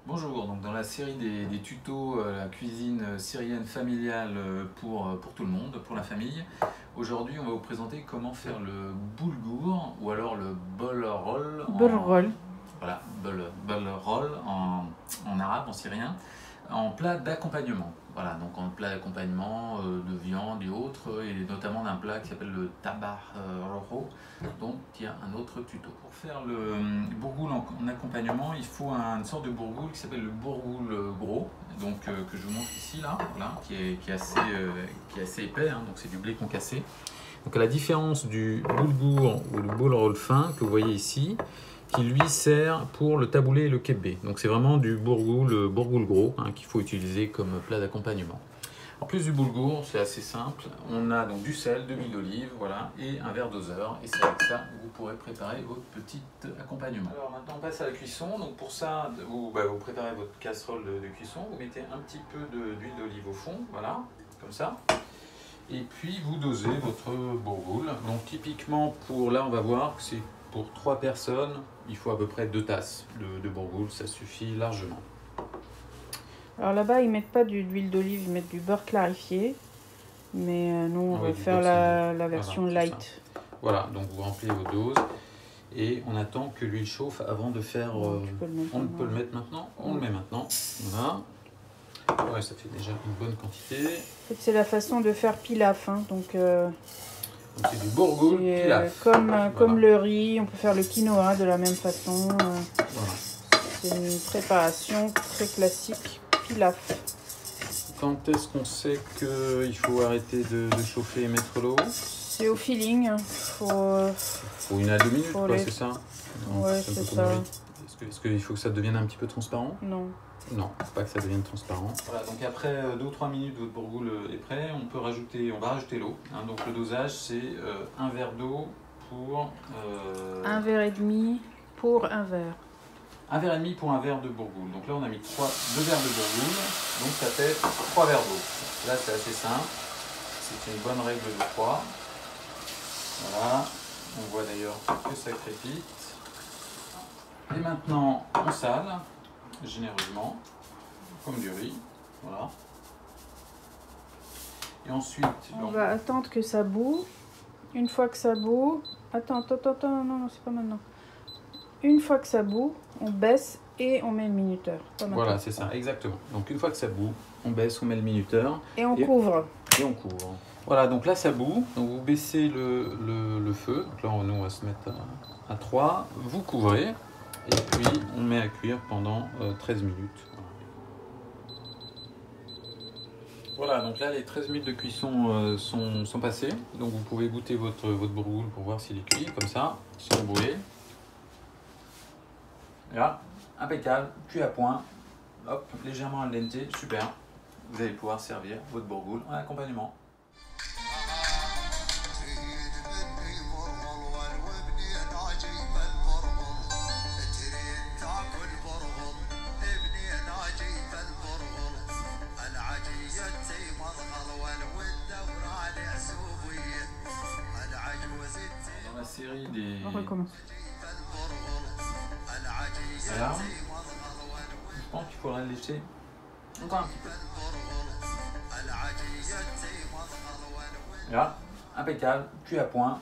Bonjour, donc dans la série des tutos la cuisine syrienne familiale pour tout le monde, pour la famille, aujourd'hui on va vous présenter comment faire le boulgour ou alors le bolrol voilà, bolrol en arabe, en syrien, en plat d'accompagnement. Voilà, donc en plat d'accompagnement de viande et autres, et notamment d'un plat qui s'appelle le tabah rojo, dont il y a un autre tuto. Pour faire le bourgoul en accompagnement, il faut une sorte de bourgoul qui s'appelle le bourgoul gros, donc que je vous montre ici, là, voilà, qui est assez épais, hein, donc c'est du blé concassé. Donc à la différence du boulgour ou le boulrol fin que vous voyez ici, qui lui sert pour le taboulé et le kebbe. Donc c'est vraiment du bourgoul gros, hein, qu'il faut utiliser comme plat d'accompagnement. En plus du boulgour, c'est assez simple, on a donc du sel, de l'huile d'olive, voilà, et un verre doseur, et c'est avec ça que vous pourrez préparer votre petit accompagnement. Alors maintenant on passe à la cuisson. Donc pour ça, vous préparez votre casserole de cuisson, vous mettez un petit peu d'huile d'olive au fond, voilà, comme ça. Et puis vous dosez votre bourgoul. Donc typiquement pour là on va voir que c'est pour 3 personnes, il faut à peu près 2 tasses de bourgoul, ça suffit largement. Alors là-bas ils mettent pas d'huile d'olive, ils mettent du beurre clarifié. Mais nous on va faire la version voilà, light. Voilà, donc vous remplissez vos doses et on attend que l'huile chauffe avant de faire... on peut le mettre maintenant, on le met maintenant, voilà. Ouais, ça fait déjà une bonne quantité. En fait, c'est la façon de faire pilaf, hein, donc c'est du bourgoul pilaf. Comme le riz, on peut faire le quinoa de la même façon. Voilà. C'est une préparation très classique, pilaf. Quand est-ce qu'on sait qu'il faut arrêter de chauffer et mettre l'eau? C'est au feeling. Faut 1 à 2 minutes, c'est ça? Ouais, c'est ça. Est-ce qu'il faut que ça devienne un petit peu transparent? Non. Non, pas que ça devienne transparent. Voilà, donc après 2 ou 3 minutes, votre bourgoul est prêt. On va rajouter l'eau. Hein, donc le dosage, c'est un verre d'eau pour... un verre et demi pour un verre. Un verre et demi pour un verre de bourgoul. Donc là, on a mis 2 verres de bourgoul. Donc ça fait 3 verres d'eau. Là, c'est assez simple. C'est une bonne règle de 3. Voilà. On voit d'ailleurs que ça crépite. Et maintenant, on sale généreusement, comme du riz, voilà. Et ensuite, on va attendre que ça bout. Une fois que ça bout, attends, non, c'est pas maintenant. Une fois que ça bout, on baisse et on met le minuteur. Voilà, c'est ça, exactement. Donc une fois que ça bout, on baisse, on met le minuteur. Et on couvre. Et on couvre. Voilà, donc là ça bout, donc vous baissez le feu. Donc là, nous on va se mettre à 3. Vous couvrez. Et puis on met à cuire pendant 13 minutes. Voilà, donc là les 13 minutes de cuisson sont passées. Donc vous pouvez goûter votre bourgoul pour voir s'il est cuit, comme ça, sans brûler. Là, impeccable, cuit à point. Hop, légèrement al dente, super. Vous allez pouvoir servir votre bourgoul en accompagnement. Dans la série des... On recommence. Voilà. Je pense qu'il faudra le lécher encore un petit peu. Là, impeccable, cuit à point.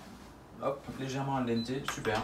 Hop, légèrement al dente, super.